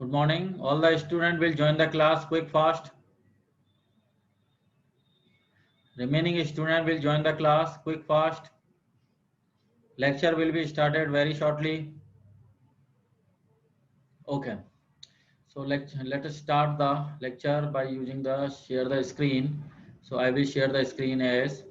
Good morning. All the students will join the class quick fast. Remaining students will join the class quick fast. Lecture will be started very shortly. Okay. So let us start the lecture by using the share the screen. So I will share the screen as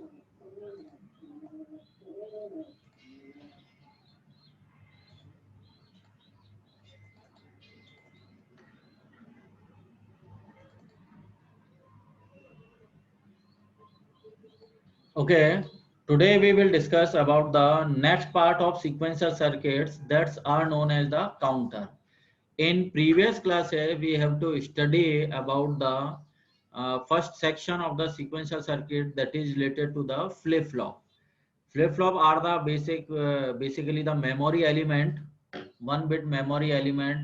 okay. Today we will discuss about the next part of sequential circuits that are known as the counter. In previous classes, we have to study about the first section of the sequential circuit that is related to the flip-flop. Flip-flop are the basically the memory element, one bit memory element,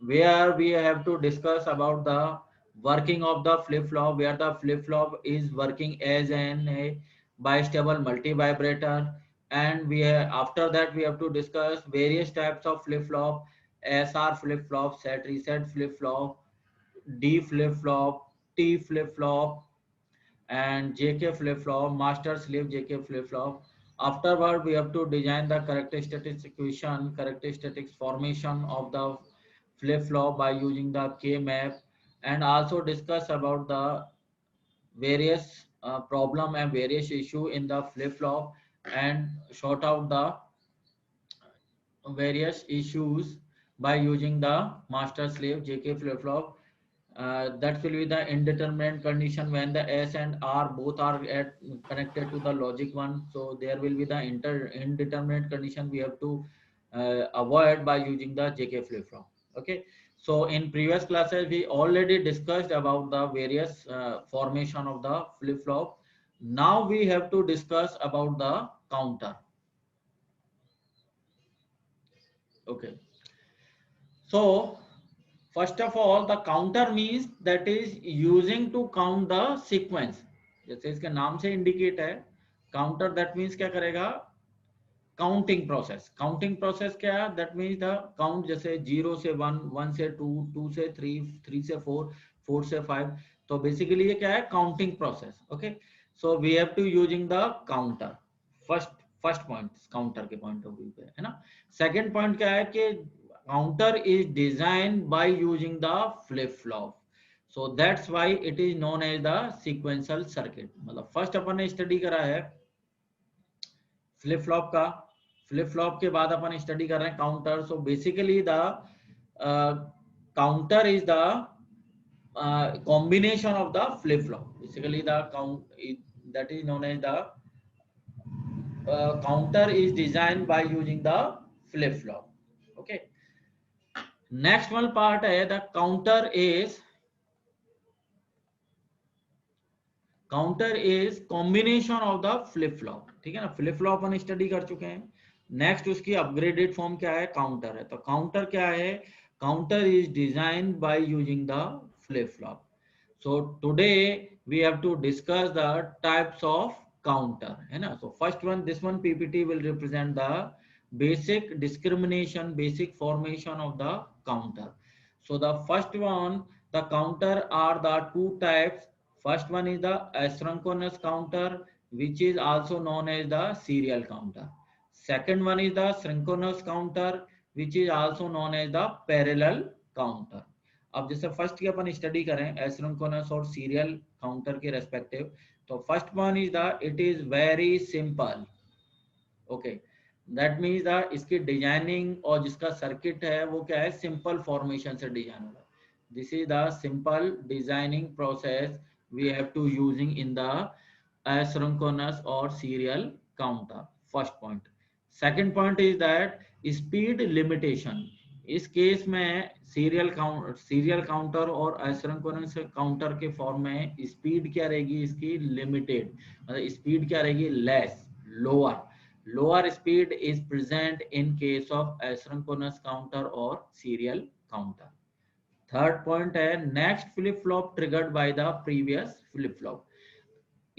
where we have to discuss about the working of the flip-flop, where the flip-flop is working as a bistable multi-vibrator, and after that we have to discuss various types of flip-flop, SR flip-flop, set reset flip-flop, D flip-flop, T flip-flop, and JK flip-flop, master slave JK flip-flop. Afterward, we have to design the characteristics equation, characteristics formation of the flip-flop by using the K-map, and also discuss about the various problem and various issue in the flip-flop and sort out the various issues by using the master slave JK flip-flop. That will be the indeterminate condition when the S and R both are connected to the logic one. So there will be the indeterminate condition we have to avoid by using the JK flip-flop. Okay. So in previous classes, we already discussed about the various formation of the flip-flop. Now we have to discuss about the counter. Okay. So first of all, the counter means that is using to count the sequence. जैसे इसके नाम से indicate है counter, that means क्या करेगा, counting process. Counting process क्या है, that means the count, जैसे 0 से 1, 1 से 2, 2 से 3, 3 से 4, 4 से 5. तो बेसिकली ये क्या है, counting process. Okay. So we have to using the counter. First first point counter के पॉइंट ऑफ व्यू पे है ना. सेकंड पॉइंट क्या है कि counter is designed by using the flip flop, so that's why it is known as the sequential circuit. मतलब first अपन ने स्टडी करा है फ्लिप फ्लॉप का, फ्लिप फ्लॉप के बाद अपन स्टडी कर रहे हैं counter. So basically the counter is the combination of the flip flop. Basically the count that is known as the counter is designed by using the flip flop. Okay. Next one part है the counter is combination of the flip flop. ठीक है ना, flip flop अपन study कर चुके हैं. Next उसकी upgraded form क्या है, काउंटर है. तो काउंटर क्या है, counter is design by using the flip flop. So today we have to discuss the types of counter, है ना. So first one, this one PPT will represent the basic discrimination, basic formation of the counter. So the first one, the counter are the two types. First one is the asynchronous counter, which is also known as the serial counter. Second one is the synchronous counter, which is also known as the parallel counter. अब जैसे first की अपन study करें asynchronous और serial counter के respective, तो first one is the it is very simple. Okay, that means the इसकी designing और जिसका सर्किट है वो क्या है, सिंपल फॉर्मेशन से डिजाइन होगा. This is the simple designing process we have to using in the asynchronous और serial counter. First point. Second point is that speed limitation. इस केस में सीरियल काउंटर और एसिंक्रोनस काउंटर के form में speed क्या रहेगी इसकी, लिमिटेड. मतलब स्पीड क्या रहेगी, less, lower. Lower speed is present in case of asynchronous counter or serial counter. Third point है next flip flop triggered by the previous flip flop.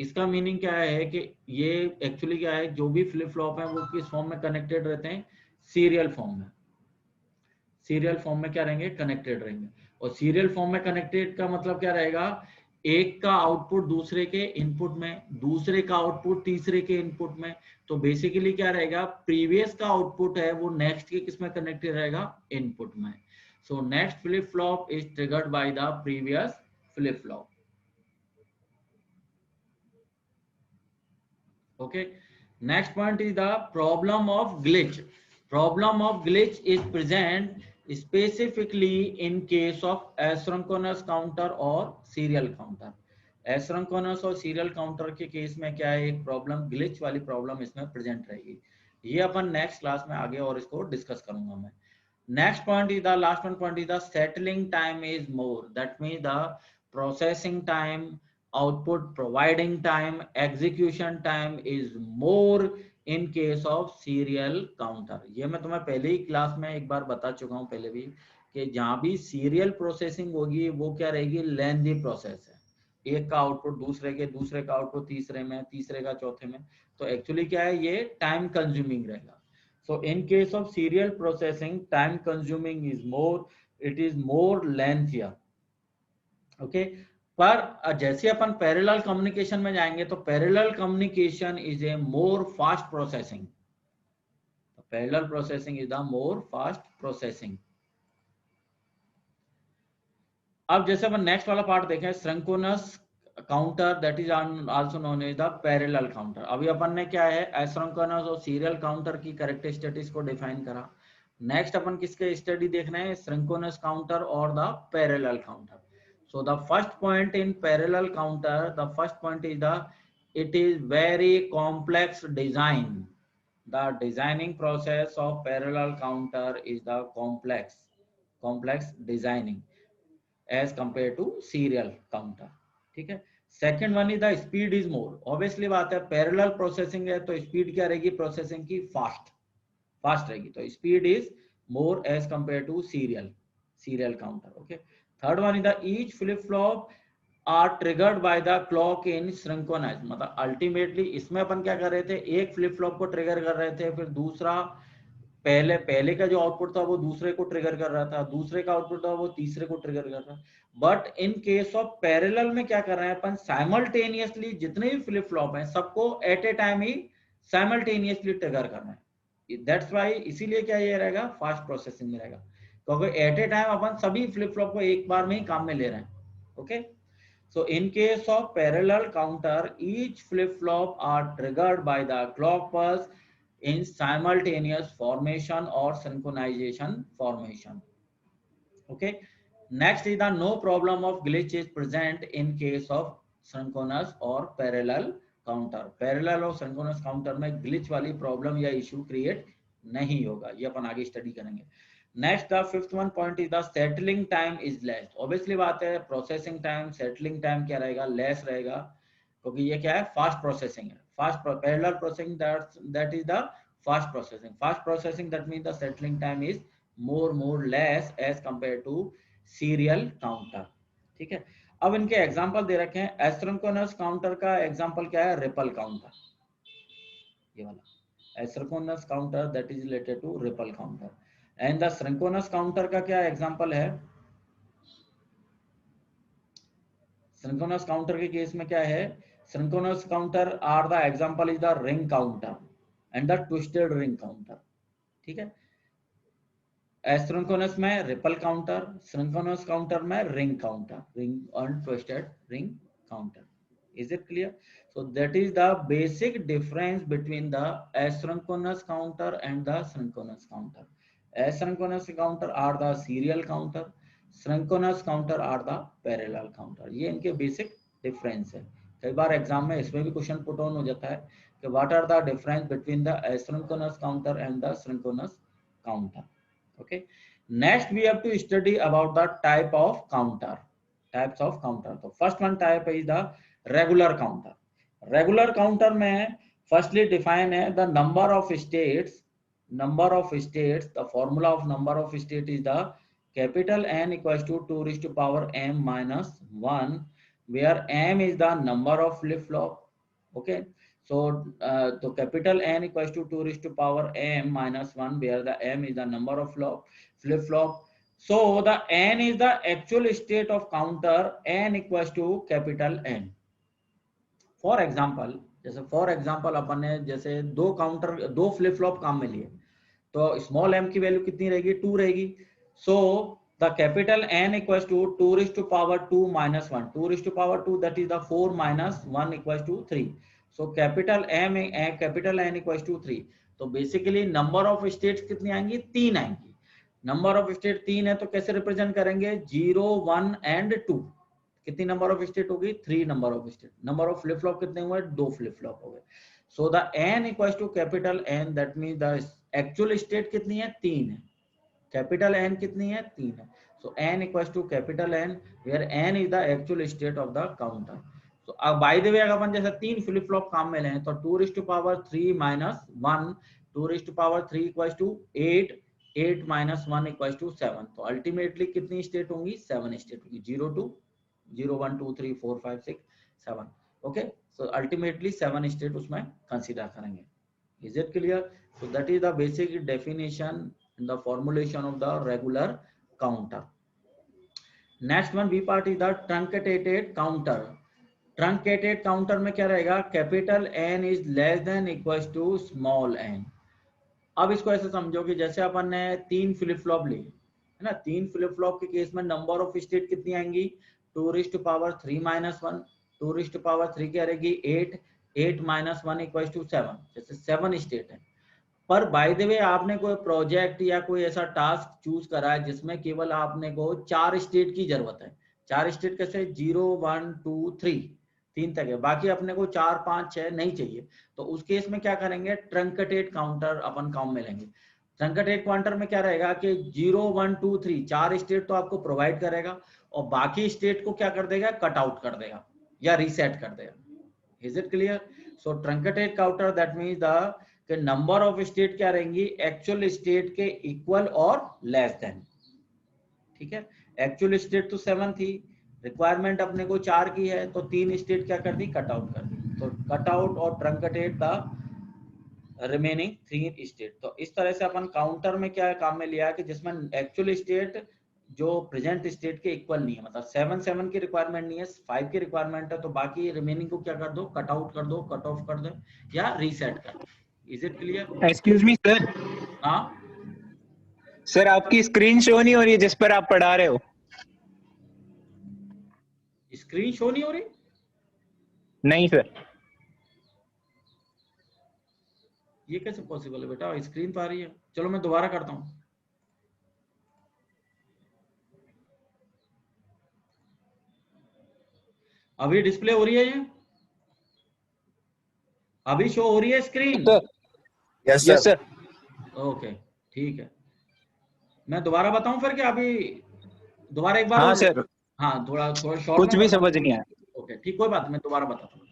इसका मीनिंग क्या है कि ये एक्चुअली क्या है, जो भी फ्लिप फ्लॉप है वो किस फॉर्म में कनेक्टेड रहते हैं, सीरियल फॉर्म में. सीरियल फॉर्म में क्या रहेंगे, कनेक्टेड रहेंगे। और सीरियल फॉर्म में कनेक्टेड का मतलब क्या रहेगा, एक का आउटपुट दूसरे के इनपुट में, दूसरे का आउटपुट तीसरे के इनपुट में। तो बेसिकली क्या रहेगा, प्रीवियस का आउटपुट है वो नेक्स्ट के किस में कनेक्टेड रहेगा, इनपुट में। So next flip flop is triggered by the previous flip flop. Okay, next point is the problem of glitch. Problem of glitch is present specifically in case of asynchronous counter और serial counter. asynchronous और serial counter के case में क्या है, एक problem glitch वाली problem इसमें present रहेगी। ये अपन नेक्स्ट क्लास में आगे और इसको डिस्कस करूंगा मैं। Next point is the last one point is the settling time is more, that mean the processing time, output providing time, execution time is more in case of serial counter। ये मैं तुम्हें पहले ही class में एक बार बता चुका हूं पहले भी, कि जहां भी सीरियल प्रोसेसिंग होगी वो क्या रहेगी, लेंथी प्रोसेस है। एक का आउटपुट दूसरे के, दूसरे का आउटपुट तीसरे में, तीसरे का चौथे में। तो एक्चुअली क्या है, ये टाइम कंज्यूमिंग रहेगा। So in case of serial processing time consuming is more, it is more lengthier. Okay, पर जैसे अपन पैरेलल कम्युनिकेशन में जाएंगे तो parallel communication is a more fast processing. Parallel processing is the more fast processing. अब जैसे अपन next वाला पार्ट देखें, synchronous counter, that is also known as the parallel counter. अभी अपन ने क्या है, एसिंक्रोनस और सीरियल काउंटर की कैरेक्टरिस्टिक्स को डिफाइन करा। नेक्स्ट अपन किसके स्टडी देख रहे हैं, सिंक्रोनस काउंटर और the parallel counter. So the first point in parallel counter, the first point is it is very complex design. The designing process of parallel counter is the complex designing as compared to serial counter। ठीक है। Second one is the speed is more। Obviously बात है, parallel processing है तो speed क्या रहेगी, processing की fast रहेगी। तो speed is more as compared to serial counter। Okay। Third one is the each flip flop are triggered by the clock in synchronize. मतलब अल्टीमेटली इसमें अपन क्या कर रहे थे, एक फ्लिप फ्लॉप को ट्रिगर कर रहे थे, फिर दूसरा पहले का जो आउटपुट था वो दूसरे को ट्रिगर कर रहा था, दूसरे का आउटपुट था वो तीसरे को ट्रिगर कर रहा था। But in case of parallel में क्या कर रहे हैं अपन, साइमल्टेनियसली जितने भी फ्लिप फ्लॉप हैं सबको एट ए टाइम ही साइमल्टेनियसली ट्रिगर करना है। दैट्स वाई, इसीलिए क्या ये रहेगा, फास्ट प्रोसेसिंग में रहेगा, क्योंकि एट ए टाइम अपन सभी फ्लिप फ्लॉप को एक बार में ही काम में ले रहे हैं। Okay, so in case of parallel counter each flip flop are triggered by the clock pulse in simultaneous formation or synchronization formation। Okay, next is the no problem of glitch is present in case of synchronous or parallel counter। parallel और synchronous counter में glitch वाली problem या issue create नहीं होगा, ये अपन आगे study करेंगे। Next the fifth one point is the settling time is less. Obviously बात है, प्रोसेसिंग टाइम, सेटलिंग टाइम क्या रहेगा, लेस रहेगा, क्योंकि ये क्या है, फास्ट प्रोसेसिंग है। Fast parallel processing, that is the fast processing. Fast processing that means the settling time is more less as compare to serial counter. ठीक है। अब इनके एग्जांपल दे रखे हैं। एसिंक्रोनस काउंटर का एग्जांपल क्या है, रिपल काउंटर, ये वाला asynchronous counter that is related to ripple counter. And the synchronous counter का क्या एग्जांपल है, सिंक्रोनस काउंटर के केस में क्या है, synchronous counter are the example is the ring counter and the twisted ring counter. ठीक है। एसिंक्रोनस में रिपल काउंटर, सिंक्रोनस काउंटर में रिंग काउंटर, रिंग और twisted ring counter. Is it clear? So that is the basic difference between the asynchronous counter and the synchronous counter। asynchronous counter are the serial counter, synchronous counter are the parallel counter। ये इनके basic difference है। कई बार exam में इसमें भी question put on हो जाता है कि what are the difference between the asynchronous counter and the synchronous counter। okay, next we have to study about the types of counter। तो first one type is the regular counter. Regular counter में firstly define है the number of states. The formula of number of state is the capital N equals to 2 raised to power m-1, where m is the number of flip flop। okay, तो capital N equals to 2 raised to power m minus 1, where the m is the number of flip flop. So the n is the actual state of counter, n equals to capital N. For example, जैसे for example अपन ने जैसे दो flip flop काम में लिए, तो small m की value कितनी रहेगी, 2 रहेगी. So the capital N equals to 2 raised to power 2 minus 1, 2 raised to power 2, that is the 4 minus 1 equals to 3. So capital N equals to 3. तो बेसिकली नंबर ऑफ स्टेट्स कितनी आएंगी, 3 आएंगी. Number of state 3 है, तो कैसे represent करेंगे, 0 1 and 2. कितनी number of state होगी, 3 number of state. Number of flip flop कितने हुए, 2 फ्लिप फ्लॉप हो गए. So the n equals to capital N, that means the actual state कितनी है, 3 है. कैपिटल N कितनी है, 3 है. So n equals to capital N, where n is the actual state of the counter. तो अब बाय द वे अगर अपन जैसे 3 फ्लिप फ्लॉप काम में लें, तो 2 raised to power 3 minus 1, 2 raised to power 3 equals to 8, 8 minus 1 equals to 7. तो ultimately कितनी स्टेट होंगी, 7 स्टेट होगी. 0 2 0 1 2 3 4 5 6 7. ओके, सो अल्टीमेटली 7 स्टेट उसमें कंसीडर करेंगे. Is it clear? So that is the basic definition in the formulation of the regular counter. Next one, B part is the truncated counter. Truncated counter में क्या रहेगा, capital N is less than equals to small n. अब इसको ऐसे समझो कि जैसे अपन ने 3 फ्लिप फ्लॉप ली है ना, 3 फ्लिप फ्लॉप के केस में नंबर ऑफ स्टेट कितनी आएंगी, 2 raised to power 3 minus 1, 2 raised to power 3 क्या रहेगी, 8, 8 minus 1 equals to 7. जैसे 7 स्टेट है. पर बाय द वे आपने कोई प्रोजेक्ट या कोई ऐसा टास्क चूज करा है जिसमें केवल आपने को 4 स्टेट की जरूरत है. 4 स्टेट कैसे, 0 1 2 3, 3 तक है, बाकी अपने को 4 5 6 नहीं चाहिए. तो उस केस में क्या करेंगे, ट्रंकेटेड काउंटर अपन काम में लेंगे. ट्रंकेटेड काउंटर में क्या रहेगा कि 0 1 2 3 4 स्टेट तो आपको प्रोवाइड करेगा, और बाकी स्टेट को क्या कर देगा, कट आउट कर देगा या रीसेट कर देगा. Is it clear? So truncated counter that means the number of state क्या रहेंगी, एक्चुअल स्टेट के इक्वल और लेस देन. ठीक है, एक्चुअल स्टेट तो 7 थी, रिक्वायरमेंट अपने को 4 की है, तो 3 स्टेट क्या कर दी, कट आउट कर दी. तो कट आउट और ट्रंकेटेड द रिमेनिंग 3 स्टेट. तो इस तरह से अपन काउंटर में क्या काम में लिया कि जिसमें एक्चुअल स्टेट जो प्रेजेंट स्टेट के इक्वल नहीं है, मतलब 7 की रिक्वायरमेंट नहीं है, 5 की रिक्वायरमेंट है, तो बाकी रिमेनिंग को क्या कर दो, कट आउट कर दो, कट ऑफ कर दो या रीसेट कर दो. Is it clear? Excuse me sir. हाँ सर, आपकी स्क्रीन शो नहीं हो रही है जिस पर आप पढ़ा रहे हो. स्क्रीन शो नहीं हो रही? नहीं सर. ये कैसे पॉसिबल है बेटा, स्क्रीन तो आ रही है. चलो मैं दोबारा करता हूँ. अभी डिस्प्ले हो रही है, ये अभी शो हो रही है स्क्रीन? Yes sir. ओके ठीक है, मैं दोबारा बताऊं फिर कि अभी दोबारा एक बार? हाँ सर. हाँ, थोड़ा शॉर्ट कुछ भी समझ नहीं आया. ओके ठीक, कोई बात, मैं दोबारा बताता हूँ.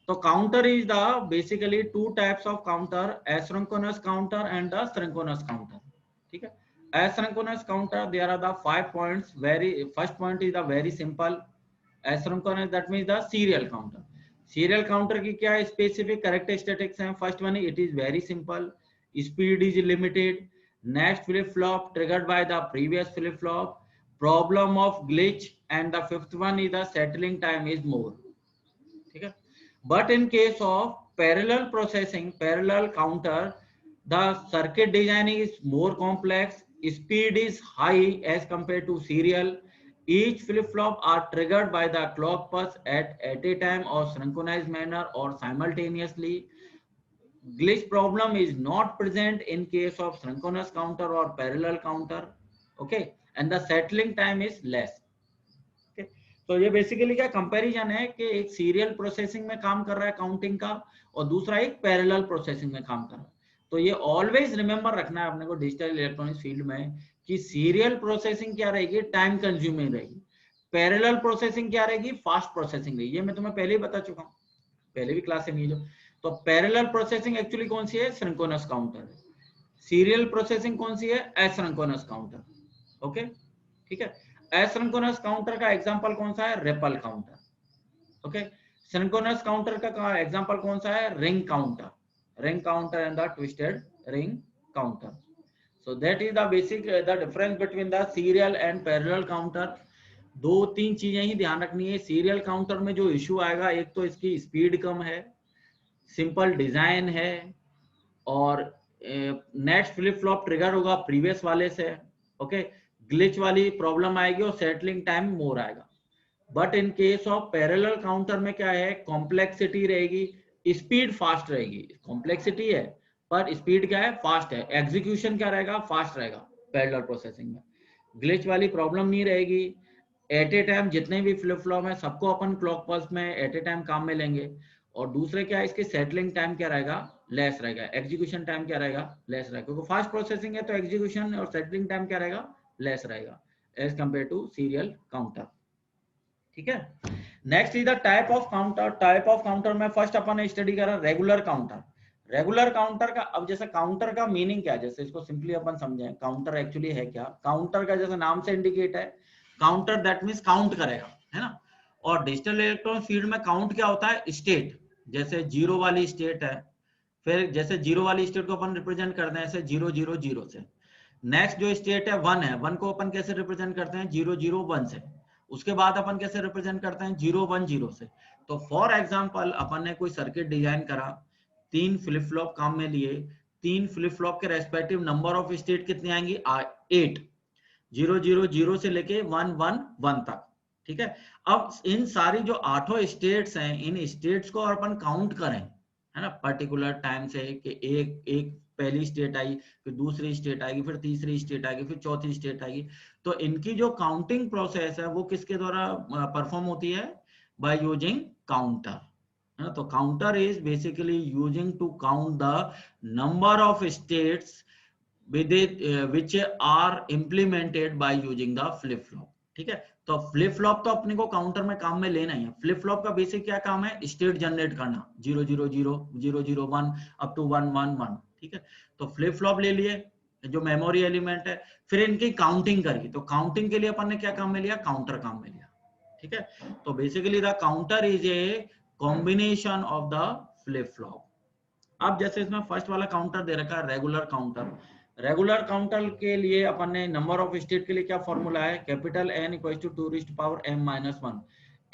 तो counter is the basically 2 types of counter, asynchronous counter and the synchronous counter. ठीक है, asynchronous counter there are the 5 points. First point is the very simple. Asynchronous that means the serial counter. Serial counter की क्या specific characteristics हैं? First one, it is very simple, speed is limited, next flip flop triggered by the previous flip flop, problem of glitch, and the fifth one is the settling time is मोर. ठीक है, but in case of parallel processing, parallel counter, the circuit design is more complex, speed is high as compared to serial, each flip flop are triggered by the clock pulse at a time or synchronized manner or simultaneously. Glitch problem is not present in case of synchronous counter or parallel counter. Okay, and the settling time is less. तो ये basically क्या comparison है कि एक serial processing में काम कर रहा है काउंटिंग का, और दूसरा एक पैरेलल प्रोसेसिंग में काम कर रहा है. तो ये ऑलवेज रिमेंबर रखना है अपने को डिजिटल इलेक्ट्रॉनिक्स फील्ड में कि सीरियल प्रोसेसिंग क्या रहेगी, टाइम कंज्यूमिंग रहेगी. पैरेलल प्रोसेसिंग क्या रहेगी, फास्ट प्रोसेसिंग रहेगी. ये मैं तुम्हें पहले ही बता चुका हूँ, पहले भी क्लास में. जो तो पैरेलल प्रोसेसिंग एक्चुअली कौन सी है, सिंक्रोनस काउंटर है. सीरियल प्रोसेसिंग कौन सी है, एसिंक्रोनस काउंटर. ओके ठीक है, एसिंक्रोनस काउंटर का एग्जांपल कौन सा है, ripple counter. Okay, synchronous counter का एग्जांपल कौन सा है? Ring counter and the twisted ring counter. So that is the basic the difference between the serial and parallel counter. दो तीन चीजें ही ध्यान रखनी है. सीरियल काउंटर में जो इश्यू आएगा, एक तो इसकी स्पीड कम है, सिंपल डिजाइन है, और नेक्स्ट फ्लिप फ्लॉप ट्रिगर होगा प्रीवियस वाले से. ओके, ग्लिच वाली प्रॉब्लम आएगी और सेटलिंग टाइम मोर आएगा. But in case of parallel counter में क्या है? कॉम्प्लेक्सिटी रहेगी, स्पीड फास्ट रहेगी. कॉम्प्लेक्सिटी है पर स्पीड क्या है? फास्ट है. एग्जीक्यूशन क्या रहेगा? फास्ट रहेगा. पैरेलल प्रोसेसिंग में ग्लिच वाली प्रॉब्लम नहीं रहेगी. एट ए टाइम जितने भी फ्लिप फ्लॉप है सबको अपन क्लॉक पल्स में एट ए टाइम काम में लेंगे. और दूसरे क्या है? इसके सेटलिंग टाइम क्या रहेगा? लेस रहेगा. एग्जीक्यूशन टाइम क्या रहेगा? लेस रहेगा, क्योंकि फास्ट प्रोसेसिंग है तो एग्जीक्यूशन और सेटलिंग टाइम क्या रहेगा? लेस रहेगा as compare to serial counter. ठीक है. Next is the type of counter. Type of counter में फर्स्ट अपन ने स्टडी करा रेगुलर काउंटर. रेगुलर काउंटर का, अब जैसे काउंटर का मीनिंग क्या है, जैसे इसको सिंपली अपन समझें काउंटर एक्चुअली है क्या. काउंटर का जैसे नाम से इंडिकेट है, काउंटर दैट मींस काउंट करेगा, है ना. और डिजिटल इलेक्ट्रॉनिक फील्ड में काउंट क्या होता है? स्टेट. जैसे जीरो वाली स्टेट है, फिर जैसे जीरो वाली स्टेट को अपन रिप्रेजेंट करते हैं ऐसे 000 से. नेक्स्ट जो स्टेट है 1 है, 1 को अपन कैसे रिप्रेजेंट करते हैं? 001 से. उसके बाद अपन कैसे रिप्रेजेंट करते हैं? 010 से. तो फॉर एग्जांपल अपन ने कोई सर्किट डिजाइन करा, 3 फ्लिप फ्लॉप काम में लिए, 3 फ्लिप फ्लॉप के रेस्पेक्टिव नंबर ऑफ स्टेट कितनी आएंगी? 8. 000 से लेके 111 तक. ठीक है. अब इन सारी जो 8 स्टेट्स हैं, इन स्टेट्स को अपन काउंट करें, है ना, पर्टिकुलर टाइम से, कि एक पहली स्टेट आई, फिर दूसरी स्टेट आएगी, फिर तीसरी स्टेट आएगी, फिर चौथी स्टेट आएगी. तो इनकी जो काउंटिंग प्रोसेस है वो किसके द्वारा परफॉर्म होती है? By using counter. तो counter is basically using to count the number of states with it which are implemented by using the flip flop. ठीक है. तो फ्लिप फ्लॉप तो अपने को काउंटर में काम में लेना ही है. फ्लिप फ्लॉप का बेसिक क्या काम है? स्टेट जनरेट करना, 000 001 अप टू 111. ठीक है. तो फ्लिप फ्लॉप ले लिए जो मेमोरी एलिमेंट है, फिर इनकी काउंटिंग करी. तो काउंटिंग के लिए अपन ने क्या काम में लिया? काउंटर काम में लिया. ठीक है. तो basically the counter is a combination of the flip flop. अब जैसे इसमें फर्स्ट वाला काउंटर दे रखा है रेगुलर काउंटर. रेगुलर काउंटर के लिए अपन ने नंबर ऑफ स्टेट के लिए क्या फॉर्मूला है? Capital N equals to 2⁻m-1.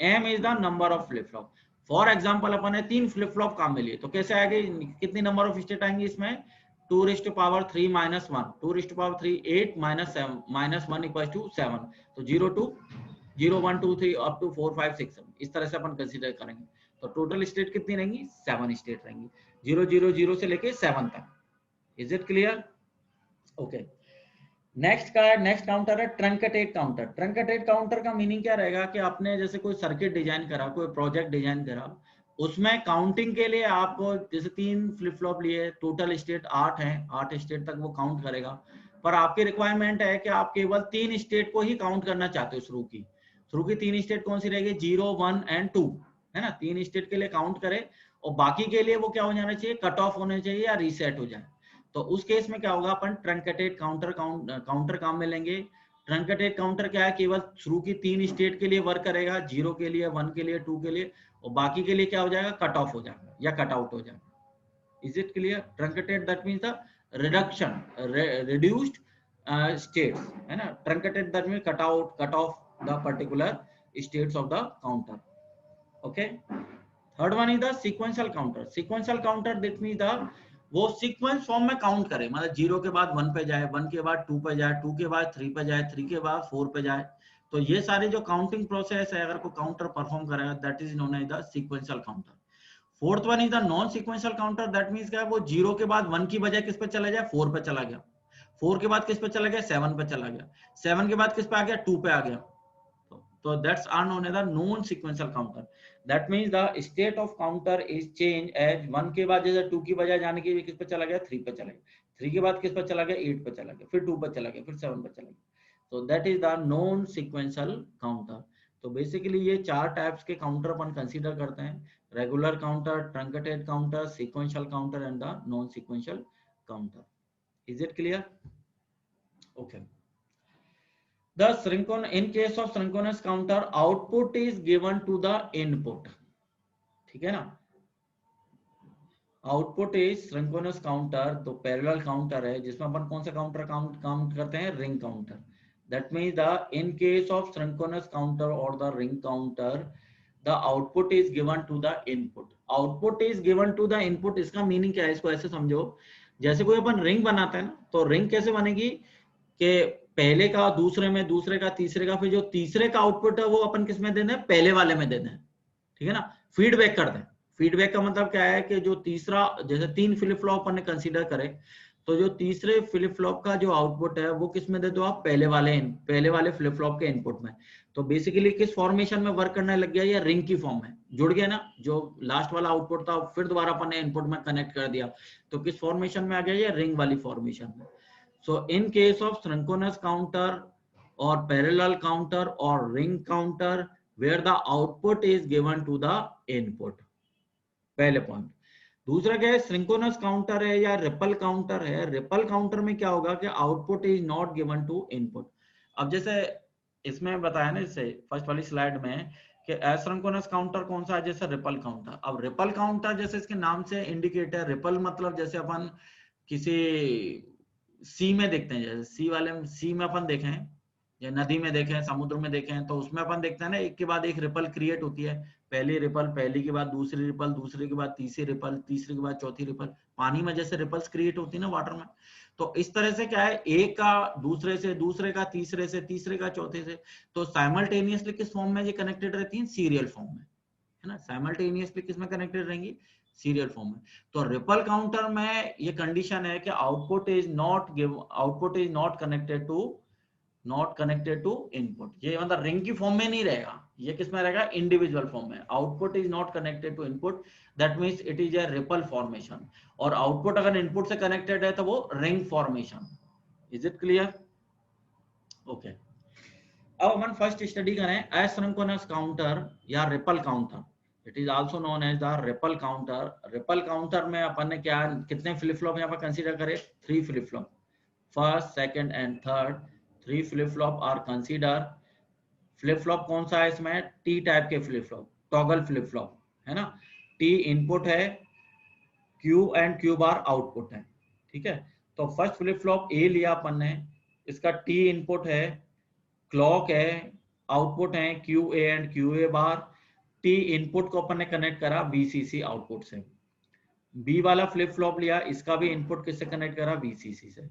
m is the number of flip flop. For example अपन ने 3 फ्लिप फ्लॉप काम में लिए, तो कैसे आएगी? कितनी नंबर ऑफ स्टेट आएंगी इसमें? 2⁻3-1. 2⁻3 8 -1 इक्वल्स टू 7. तो 0 2 0 1 2 3 अप टू 4 5 6 7. इस तरह से अपन कंसीडर करेंगे. तो टोटल स्टेट कितनी रहेंगी? 7 स्टेट रहेंगी, 000 से लेके 7 तक. Is it clear? Okay. Next counter है ट्रंकेटेड काउंटर. ट्रंकेटेड काउंटर का मीनिंग क्या रहेगा? कि आपने जैसे कोई सर्किट डिजाइन करा, कोई प्रोजेक्ट डिजाइन करा, उसमें काउंटिंग के लिए आप जैसे 3 फ्लिप फ्लॉप लिए, टोटल स्टेट 8 है, 8 स्टेट तक वो काउंट करेगा. पर आपकी रिक्वायरमेंट है कि आप केवल 3 स्टेट को ही काउंट करना चाहते हो. शुरू की 3 स्टेट कौन सी रहेगी? 0 1 एंड 2, है ना. 3 स्टेट के लिए काउंट करे और बाकी के लिए वो क्या हो जाना चाहिए? कट ऑफ होने चाहिए या रीसेट हो जाए. तो उस केस में क्या होगा? अपन ट्रंकेटेड काउंटर काम में लेंगे. ट्रंकेटेड काउंटर क्या है? केवल शुरू की 3 स्टेट के लिए वर्क करेगा, 0 के लिए, 1 के लिए, 2 के लिए, और बाकी के लिए क्या हो जाएगा? कट ऑफ हो जाएगा या कट आउट हो जाएगा. Is it clear? Truncated that means the reduction, reduced states, है ना. Truncated that means cut off the particular states of the counter. Okay. Third one is the sequential counter. Sequential counter that means the वो sequence form में count करे, मतलब 0 के बाद 1 पे जाए, 1 के बाद 2 पे जाए, 2 के बाद 3 पे जाए, 3 के बाद 4 पे जाए. तो ये सारी जो काउंटिंग प्रोसेस है, अगर कोई काउंटर परफॉर्म करेगा, that is known as the sequential counter. Fourth one is the non sequential counter. That means क्या है? वो 0 के बाद 1 की बजाय किस पे चला जाए? 4 पे चला गया. 4 के बाद किस पे चला गया? 7 पे चला गया. 7 के बाद किस पे आ गया? 2 पे आ गया. So that's are known as the non-sequential counter. That means the state of counter is changed as 1 के बाद जैसे 2 की बजाय जाने के लिए किस पे चला गया? 3 पे चला गया. 3 के बाद किस पे चला गया? 8 पे चला गया. फिर 2 पे चला गया, फिर 7 पे चला गया. So that is the non-sequential counter. तो बेसिकली ये 4 टाइप्स के काउंटर अपन कंसीडर करते हैं: regular counter, truncated counter, sequential counter and the non sequential counter. Is it clear? Okay. In case of synchronous counter, output is given to the input. ठीक है ना। Output is synchronous counter, तो parallel counter है जिसमें अपन कौन सा counter count करते हैं, ring counter. That means the in case of synchronous counter और the ring counter the output is given to the input. Output is given to the input, इसका मीनिंग क्या है, इसको ऐसे समझो, जैसे कोई अपन रिंग बनाते हैं ना, तो रिंग कैसे बनेगी कि पहले का दूसरे में, दूसरे का तीसरे का, फिर जो तीसरे का आउटपुट है वो अपन किस में देना है, पहले वाले में देना है, ठीक है ना। फीडबैक करते हैं। फीडबैक का मतलब क्या है कि जो तीसरा, जैसे 3 फ्लिप फ्लॉप अपन ने कंसीडर करे, तो जो तीसरे फ्लिप फ्लॉप का जो आउटपुट है वो किस में दे दो आप, पहले वाले फ्लिप फ्लॉप के इनपुट में। तो बेसिकली किस फॉर्मेशन में वर्क करने लग गया, या रिंग की फॉर्म में जुड़ गया ना, जो लास्ट वाला आउटपुट था फिर दोबारा अपन ने इनपुट में कनेक्ट कर दिया, तो किस फॉर्मेशन में आ गया, ये रिंग वाली फॉर्मेशन में। So in case of synchronous counter और पैरेलल काउंटर और ring counter where the output is given to the input, पहले पॉइंट। दूसरा क्या है, सिंक्रोनस काउंटर है या रिपल काउंटर है। रिपल काउंटर में क्या होगा कि output is not given to input. अब जैसे इसमें बताया ना, इससे फर्स्ट वाली स्लाइड में कि एसिंक्रोनस काउंटर कौन सा है, जैसे रिपल काउंटर। अब रिपल काउंटर जैसे इसके नाम से इंडिकेट है, रिपल मतलब जैसे अपन किसी सी में देखते हैं, जैसे सी में अपन देखें, या नदी में देखें, समुद्र में देखें, तो उसमें अपन देखते हैं ना, एक के बाद एक रिपल क्रिएट होती है। पहली रिपल, पहली के बाद दूसरी रिपल, दूसरे के बाद तीसरी रिपल, तीसरे के बाद चौथी रिपल। पानी में जैसे रिपल्स क्रिएट होती है ना वाटर में, तो इस तरह से क्या है, एक का दूसरे से, दूसरे का तीसरे से, तीसरे का चौथे से, तो साइमल्टेनियसली किस फॉर्म में ये कनेक्टेड रहती है, सीरियल फॉर्म में, है ना। साइमल्टेनियसली किस में कनेक्टेड रहेंगी, सीरियल फॉर्म में। तो रिपल काउंटर में ये कंडीशन है कि output is not connected to input. ये मतलब रिंग की फॉर्म में नहीं रहेगा, ये किस में रहेगा, इंडिविजुअल फॉर्म में। Output is not connected to input, that means it is a ripple formation. और आउटपुट अगर इनपुट से कनेक्टेड है तो वो ring formation. Is it clear? Okay. अब अपन फर्स्ट स्टडी करें एसिंक्रोनस काउंटर या ripple counter. It is also known as the ripple counter. Ripple counter में अपन ने क्या, कितने फ्लिप फ्लॉप यहाँ पर कंसीडर करे, 3 flip flop, first, second and third, 3 flip flop are consider. Flip flop कौन सा है इसमें, टी टाइप के flip flop, toggle flip flop, है ना। टी इनपुट है, Q and Q bar output है, ठीक है। तो फर्स्ट फ्लिप फ्लॉप ए लिया अपन ने, इसका टी इनपुट है, क्लॉक है, आउटपुट है Q A and Q A bar. T input को अपन ने कनेक्ट करा वीसीसी आउटपुट से। बी वाला फ्लिप फ्लॉप लिया, इसका भी इनपुट किससे कनेक्ट करा, वीसीसी से।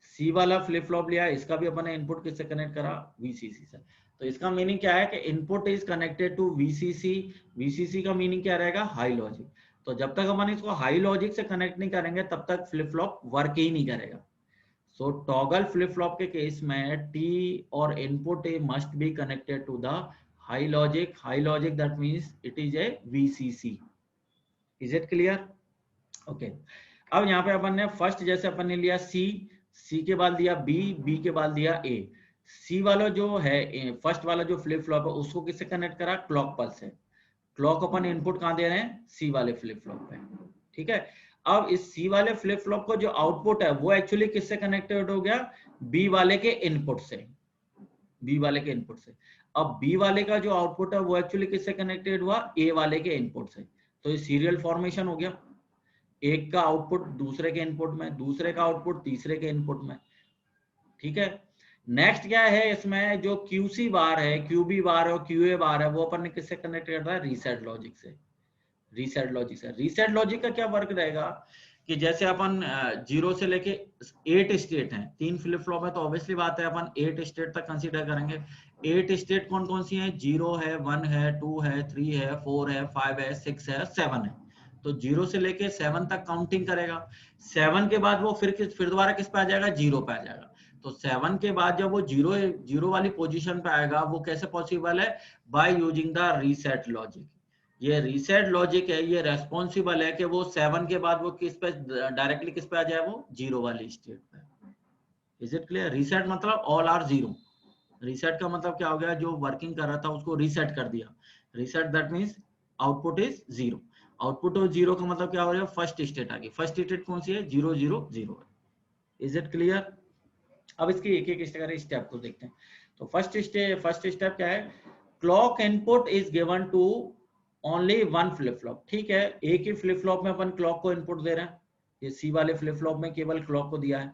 सी वाला फ्लिप फ्लॉप लिया, इसका भी अपन ने इनपुट किससे कनेक्ट करा, वीसीसी से। तो इसका मीनिंग क्या है कि input is connected to VCC. VCC का मीनिंग क्या रहेगा, हाई लॉजिक। तो जब तक अपन इसको हाई लॉजिक से कनेक्ट नहीं करेंगे तब तक फ्लिप फ्लॉप वर्क ही नहीं करेगा। सो टॉगल फ्लिप फ्लॉप के केस में टी और input a must be connected to the high logic. High logic that means it is a VCC. Is it clear? Okay. अब यहाँ पे अपन ने फर्स्ट जैसे अपन ने लिया सी के बाद दिया बी के बाद दिया ए। सी वाला जो है, फर्स्ट वाला जो फ्लिप फ्लॉप है, उसको किससे कनेक्ट करा, क्लॉक पल्स से। क्लॉक अपन इनपुट कहाँ दे रहे हैं, सी वाले फ्लिप फ्लॉप पे, ठीक है। अब इस सी वाले फ्लिप फ्लॉप को जो आउटपुट है वो एक्चुअली किससे कनेक्टेड हो गया, बी वाले के इनपुट से। बी वाले के इनपुट से। अब बी वाले का जो आउटपुट है वो एक्चुअली किससे कनेक्टेड हुआ, ए वाले के इनपुट से। तो ये सीरियल फॉर्मेशन हो गया, एक का आउटपुट दूसरे के इनपुट में, दूसरे का आउटपुट तीसरे के इनपुट में, ठीक है। नेक्स्ट क्या है, इसमें जो क्यूसी बार है, क्यूबी बार है और क्यूए बार है, वो अपन ने किससे कनेक्ट करना है, रीसेट लॉजिक से। रीसेट लॉजिक से। रीसेट लॉजिक का क्या वर्क रहेगा कि जैसे अपन 0 से लेके 8 स्टेट हैं, 3 फ्लिप फ्लॉप है, तो ऑब्वियसली बात है अपन 8 स्टेट तक कंसीडर करेंगे। 8 स्टेट कौन कौन सी हैं, 0 है, 1 है, 2 है, 3 है, 4 है, 5 है, 6 है, 7 है। तो 0 से लेके 7 तक काउंटिंग करेगा। 7 के बाद वो फिर दोबारा किस पे आ जाएगा, 0 पे आ जाएगा। तो 7 के बाद जब वो 0 वाली पोजीशन पे आएगा, वो कैसे पॉसिबल है, by using the reset logic. ये रीसेट लॉजिक है, ये रेस्पॉन्सिबल है कि वो 7 के बाद वो किस पे डायरेक्टली किस पे आ जाए, वो 0 वाली स्टेट पे। Is it clear? रीसेट मतलब ऑल आर 0। रीसेट का मतलब क्या हो गया, जो वर्किंग कर रहा था उसको रीसेट कर दिया। Reset that means output is 0। Output और 0 का मतलब क्या हो रहा है, फर्स्ट स्टेट आ गई। फर्स्ट स्टेट कौन सी है, 0 0 0। Is it clear? अब इसकी एक एक स्टेप को देखते हैं। तो फर्स्ट स्टेप क्या है, clock input is given to only one flip flop, ठीक है, एक ही फ्लिप फ्लॉप में अपन क्लॉक को इनपुट दे रहे हैं, ये सी वाले फ्लिप फ्लॉप में केवल क्लॉक को दिया है,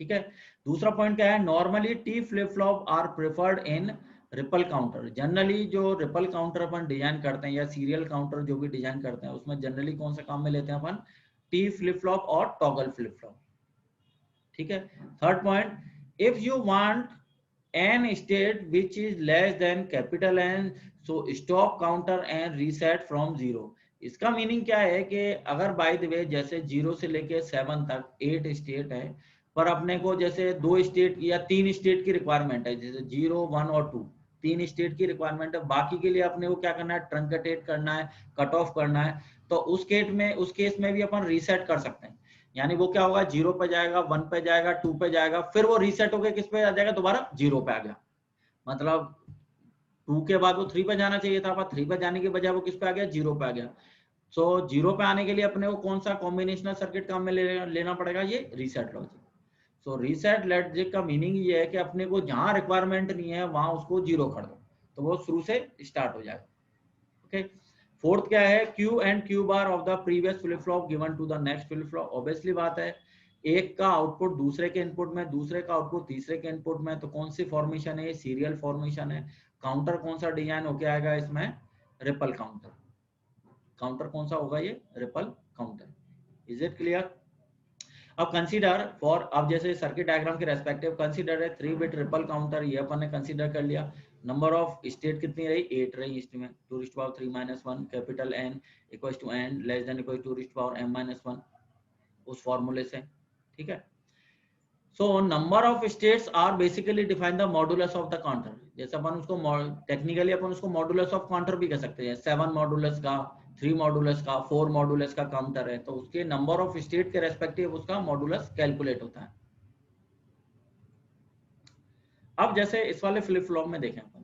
ठीक है। दूसरा पॉइंट क्या है, normally T flip flop are preferred in ripple counter. Generally जो रिपल काउंटर अपन डिजाइन करते हैं या सीरियल काउंटर जो भी डिजाइन करते हैं उसमें जनरली कौन सा काम में लेते हैं अपन, टी फ्लिप फ्लॉप और टॉगल फ्लिप फ्लॉप, ठीक है। Third point, if you want N state which is less than capital N, so stop counter and reset from zero. इसका मीनिंग क्या है कि अगर बाय द वे जैसे 0 से लेके 7 तक 8 स्टेट है, पर अपने को जैसे 2 स्टेट या 3 स्टेट की रिक्वायरमेंट है, जैसे 0, 1 और 2, 3 स्टेट की रिक्वायरमेंट है, बाकी के लिए अपने को क्या करना है, ट्रंकेटेड करना है, कट ऑफ करना है, तो उस केस में भी अपन रीसेट कर सकते हैं। यानी वो क्या होगा, 0 पे जाएगा, 1 पे जाएगा, 2 पे जाएगा, फिर वो रीसेट होकर किस पे आ जाएगा, दोबारा 0 पे आ गया। मतलब 2 के बाद वो 3 पे जाना चाहिए था, पर 3 पे जाने के बजाय वो किस पे आ गया, 0 पे आ गया। सो 0 पे आने के लिए अपने को कौन सा कॉम्बिनेशनल सर्किट काम में लेना पड़ेगा, ये रीसेट लॉजिक। सो रीसेट लॉजिक का मीनिंग ये है कि अपने को जहां रिक्वायरमेंट नहीं है वहां उसको 0 कर दो, तो वो शुरू से स्टार्ट हो जाएगा, ओके। फोर्थ क्या है, Q and Q bar of the previous flip flop given to the next flip flop. Obviously बात है, एक का आउटपुट दूसरे के इनपुट में, दूसरे का आउटपुट तीसरे के इनपुट में, तो कौन सी फॉर्मेशन है, सीरियल फॉर्मेशन है। काउंटर कौन सा डिजाइन होके आएगा इसमें, रिपल काउंटर। काउंटर कौन सा होगा, ये ripple counter. Is it clear? अब कंसीडर फॉर, अब जैसे सर्किट डायग्राम के रेस्पेक्टिव कंसीडर है 3 बिट रिपल काउंटर, ये अपन ने कंसीडर कर लिया। नंबर ऑफ स्टेट कितनी रही, 8 रही इसमें, 2⁻3 - 1 capital N equals to N less than equal to 2⁻m - 1 उस फॉर्मूले से, ठीक है। So number of states are basically define the modulus of the counter. जैसे अपन उसको टेक्निकली अपन उसको मॉडुलस ऑफ काउंटर भी कह सकते हैं, 7 मॉडुलस का, 3 मॉडुलस का, 4 मॉडुलस का काउंटर है, तो उसके नंबर ऑफ स्टेट के रेस्पेक्टिव उसका मॉडुलस कैलकुलेट होता है। अब जैसे इस वाले फ्लिप फ्लॉप में देखें अपन,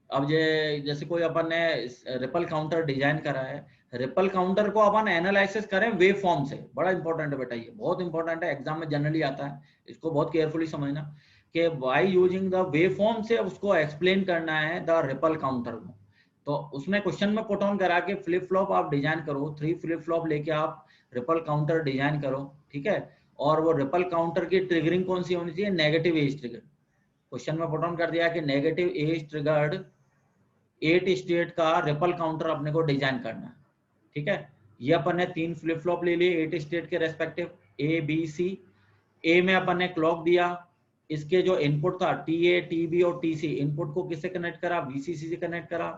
अब ये जैसे कोई अपन ने रिपल काउंटर डिजाइन करा है, रिपल काउंटर को अपन एनालिसिस करें वेव फॉर्म से। बड़ा इंपॉर्टेंट है बेटा, ये बहुत इंपॉर्टेंट है, एग्जाम में जनरली आता है, इसको बहुत केयरफुली समझना कि bye using the wave form से उसको एक्सप्लेन करना है द रिपल काउंटर को। तो उसने क्वेश्चन में पुट ऑन करा के फ्लिप फ्लॉप आप डिजाइन करो, 3 फ्लिप फ्लॉप लेके आप रिपल काउंटर डिजाइन करो, ठीक है। और वो रिपल काउंटर की ट्रिगरिंग कौन सी होनी चाहिए, नेगेटिव एज ट्रिगर। क्वेश्चन में पुट ऑन कर दिया कि नेगेटिव एज ट्रिगर्ड 8 स्टेट का रिपल काउंटर अपने को डिजाइन करना है, ठीक है। ये अपन ने 3 फ्लिप फ्लॉप ले लिए 8 स्टेट के रेस्पेक्टिव, ए बी सी। ए में अपन ने क्लॉक दिया, इसके जो इनपुट था टीए, टीबी और टीसी, इनपुट को किससे कनेक्ट करा, वीसीसी से कनेक्ट करा।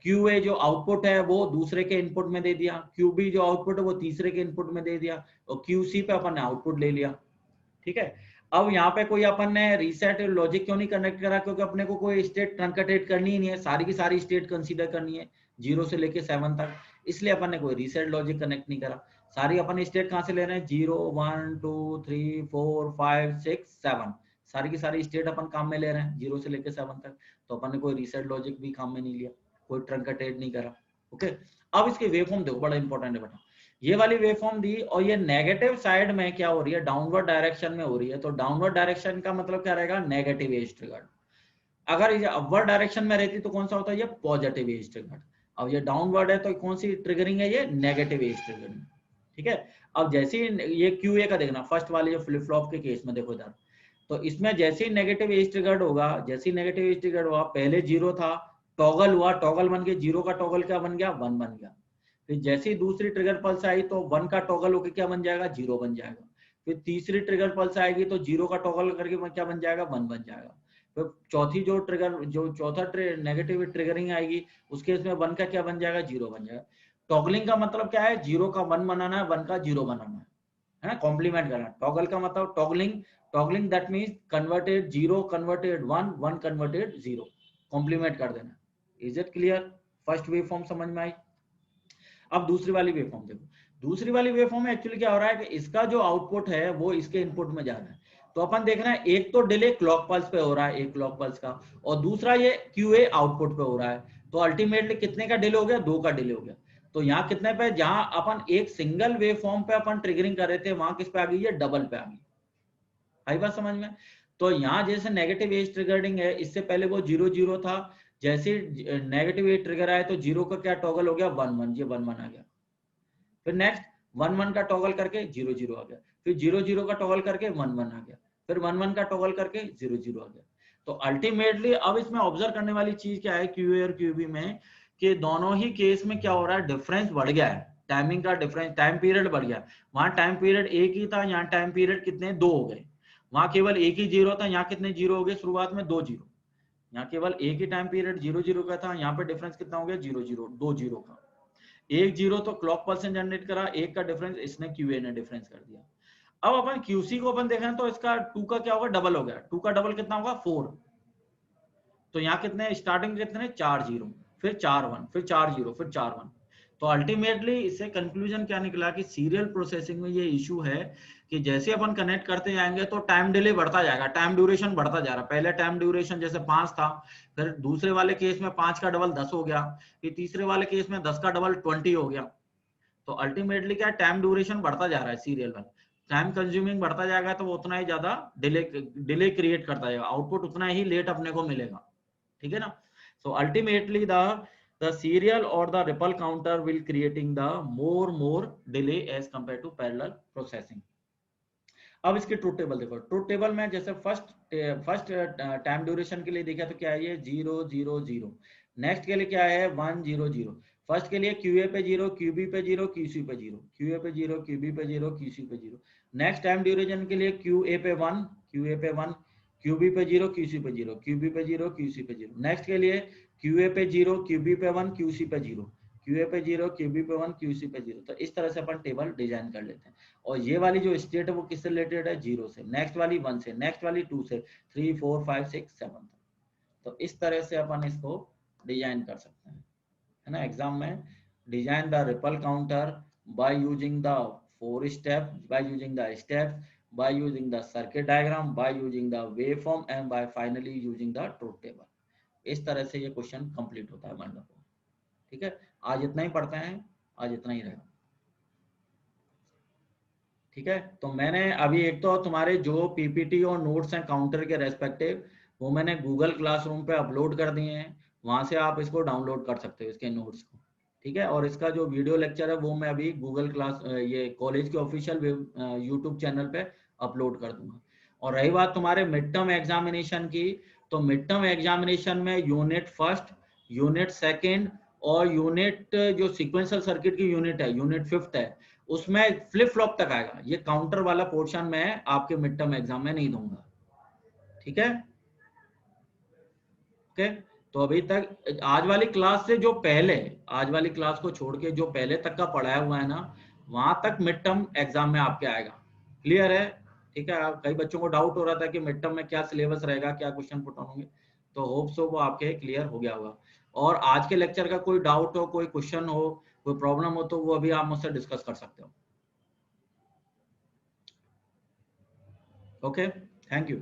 क्यूए जो आउटपुट है वो दूसरे के इनपुट में दे दिया, क्यूबी जो आउटपुट है वो तीसरे के इनपुट में दे दिया, और क्यूसी पे अपन ने आउटपुट ले लिया, ठीक है। अब यहाँ पे कोई अपन ने रीसेट लॉजिक क्यों नहीं कनेक्ट करा, क्योंकि अपने को कोई स्टेट ट्रंकेटेड करनी ही नहीं है, सारी की सारी स्टेट कंसीडर करनी है 0 से लेके 7 तक, इसलिए अपन ने कोई रीसेट लॉजिक कनेक्ट नहीं करा। सारी अपन स्टेट कहाँ से ले रहे हैं, 0, 1, 2, 3, 4, 5, 6, 7, सारी की सारी स्टेट अपन काम में ले रहे हैं 0 से लेके 7 तक, तो अपन ने कोई रीसेट लॉजिक भी काम में नहीं लिया, कोई ट्रंकेटेड नहीं करा, ओके। अब इसके वेवफॉर्म देखो, बड़ा इंपॉर्टेंट है बेटा, ये वाली वेवफॉर्म दी और ये नेगेटिव साइड में क्या हो रही है, डाउनवर्ड डायरेक्शन में हो रही है, तो डाउनवर्ड डायरेक्शन का मतलब क्या रहेगा, नेगेटिव एज ट्रिगर्ड। अगर ये अपवर्ड डायरेक्शन में रहती तो कौन सा होता है, ये पॉजिटिव एज ट्रिगर्ड। अब ये डाउनवर्ड है तो कौन सी ट्रिगरिंग है, ये नेगेटिव एज ट्रिगरिंग, ठीक है। अब जैसे ये क्यूए का देखना, फर्स्ट वाले जो फ्लिप फ्लॉप के केस में देखो इधर, तो इसमें जैसे ही नेगेटिव एज ट्रिगर्ड होगा, जैसे ही नेगेटिव एज ट्रिगर्ड हुआ, पहले 0 था, टॉगल हुआ, टॉगल बन के 0 का टॉगल क्या बन गया, 1 बन गया। फिर जैसे ही दूसरी ट्रिगर पल्स आई तो 1 का टॉगल होकर क्या बन जाएगा, 0 बन जाएगा। फिर तीसरी ट्रिगर पल्स आएगी तो 0 का टॉगल करके क्या बन जाएगा, 1 बन जाएगा। फिर चौथी जो चौथा नेगेटिव ट्रिगरिंग आएगी उसके इसमें 1 का क्या बन जाएगा, 0 बन जाएगा। टॉगलिंग का मतलब क्या है, 0 का 1 बनाना है, 1 का 0 बनाना है ना, कॉम्प्लीमेंट करना। टॉगल का मतलब toggling that means converted 0 converted 1, 1 converted 0, complement कर देना। Is it clear? First wave form समझ में आई। अब दूसरी वाली वेवफॉर्म देखो, दूसरी वाली वेवफॉर्म में एक्चुअली क्या हो रहा है कि इसका जो आउटपुट है वो इसके इनपुट में जा रहा है, तो अपन देख रहे हैं एक तो डिले क्लॉक पल्स पे हो रहा है, एक क्लॉक पल्स का, और दूसरा ये क्यूए आउटपुट पे हो रहा है, तो अल्टीमेटली कितने का डिले हो गया, 2 का डिले हो गया। तो यहाँ कितने पे, जहां अपन एक सिंगल वेवफॉर्म पे अपन ट्रिगरिंग कर रहे थे वहां किस पे आ गई, ये डबल पे आ गई। आई बात समझ में? तो यहाँ जैसे नेगेटिव एज ट्रिगरिंग है, इससे पहले वो 0 0 था, जैसे नेगेटिव ये ट्रिगर आए तो 0 का क्या टॉगल हो गया 1 1, ये 1 1 आ गया। फिर नेक्स्ट 1 1 का टॉगल करके 0 0 आ गया, फिर 0 0 का टॉगल करके 1 1 आ गया, फिर 1 1 का टॉगल करके 0 0 आ गया। तो अल्टीमेटली अब इसमें ऑब्जर्व करने वाली चीज क्या है क्यूए और क्यूबी में, कि दोनों ही केस में क्या हो रहा है, डिफरेंस बढ़ गया है, टाइमिंग का डिफरेंस, टाइम पीरियड बढ़ गया। वहां टाइम पीरियड एक ही था, यहाँ टाइम पीरियड कितने 2 हो गए। वहां केवल एक ही जीरो था, यहाँ कितने जीरो हो गए, शुरुआत में 2 जीरो। यहाँ केवल एक ही टाइम पीरियड 0 0 का था, यहाँ पे डिफरेंस कितना हो गया 0 0, 2 जीरो का। एक जीरो तो क्लॉक पल्स ने जनरेट करा, एक का डिफरेंस इसने क्यूए ने डिफरेंस कर दिया। अब अपन क्यूसी को अपन देखें तो इसका 2 का क्या होगा, डबल हो गया। 2 का डबल कितना होगा 4। तो यहाँ कितने स्टार्टिंग कितने 4 जीरो, फिर 4 1, फिर 4 जीरो, फिर 4 1। तो अल्टीमेटली इससे कंक्लूजन क्या निकला कि सीरियल प्रोसेसिंग में ये इशू है कि जैसे अपन कनेक्ट करते जाएंगे तो टाइम डिले बढ़ता जाएगा, टाइम ड्यूरेशन बढ़ता जा रहा है। पहले टाइम ड्यूरेशन जैसे 5 था, फिर दूसरे वाले केस में 5 का डबल 10 हो गया, फिर तीसरे वाले केस में 10 का डबल 20 हो गया। तो अल्टीमेटली क्या टाइम ड्यूरेशन बढ़ता जा रहा है सीरियल में, टाइम कंज्यूमिंग बढ़ता जाएगा तो वो उतना ही ज्यादा डिले क्रिएट करता जाएगा, आउटपुट उतना ही लेट अपने को मिलेगा। ठीक है ना। So ultimately the serial or the ripple counter will creating the more delay as compared to parallel processing. अब इसकी ट्रूथ टेबल देखो, ट्रूथ टेबल में जैसे फर्स्ट टाइम ड्यूरेशन के लिए देखा तो क्या है ये 0 0 0, नेक्स्ट के लिए क्या है 1 0 0, फर्स्ट के लिए क्यूए पे 0, क्यूबी पे 0, क्यूसी पे 0, क्यूए पे 0, क्यूबी पे 0, क्यूसी पे 0। नेक्स्ट टाइम ड्यूरेशन के लिए क्यूए पे 1, क्यूए पे 1, क्यूबी पे 0, क्यूसी पे 0, क्यूबी पे 0, क्यूसी पे 0। नेक्स्ट के लिए क्यूए पे 0, क्यूबी पे 1, क्यूसी पे 0, क्यूए पे 0, क्यूबी पे 1, क्यूसी पे 0। तो इस तरह से अपन टेबल डिजाइन कर लेते हैं। और ये वाली जो स्टेट है वो किससे रिलेटेड है 0 से, नेक्स्ट वाली 1 से, नेक्स्ट वाली 2 से, 3 4 5 6 7 तक। तो इस तरह से अपन इसको डिजाइन कर सकते हैं, है ना। एग्जाम में design the ripple counter bye using the 4 step, bye using the steps, by using the circuit diagram, by using the waveform and by finally using the truth table। इस तरह से ये क्वेश्चन कंप्लीट होता है wonderful. ठीक है, आज इतना ही पढ़ते हैं, आज इतना ही रहेगा। ठीक है, तो मैंने अभी एक तो तुम्हारे जो पीपीटी और नोट्स हैं काउंटर के रेस्पेक्टिव, वो मैंने गूगल क्लासरूम पे अपलोड कर दिए हैं, वहां से आप इसको डाउनलोड कर सकते हो इसके नोट्स को। ठीक है, और इसका जो वीडियो लेक्चर है वो मैं अभी गूगल क्लास ये कॉलेज के ऑफिशियल यूट्यूब चैनल पे अपलोड कर दूंगा। और रही बात तुम्हारे मिड टर्म एग्जामिनेशन की, तो मिड टर्म एग्जामिनेशन में यूनिट फर्स्ट, यूनिट सेकेंड और यूनिट जो सिक्वेंशियल सर्किट की यूनिट है, यूनिट 5th है, उसमें फ्लिप फ्लॉप तक आएगा। ये काउंटर वाला पोर्शन में आपके मिड टर्म एग्जाम में नहीं दूंगा। ठीक है, ओके। तो अभी तक आज वाली क्लास से जो पहले, आज वाली क्लास को छोड़ के जो पहले तक का पढ़ाया हुआ है ना, वहां तक मिड टर्म एग्जाम में आपके आएगा। क्लियर है? ठीक है, कई बच्चों को डाउट हो रहा था कि मिड टर्म में क्या सिलेबस रहेगा, क्या क्वेश्चन पुट होंगे, तो होप सो वो आपके क्लियर हो गया होगा। और आज के लेक्चर का कोई डाउट हो, कोई क्वेश्चन हो, कोई प्रॉब्लम हो, तो वो अभी आप मुझसे डिस्कस कर सकते हो। Okay, thank you.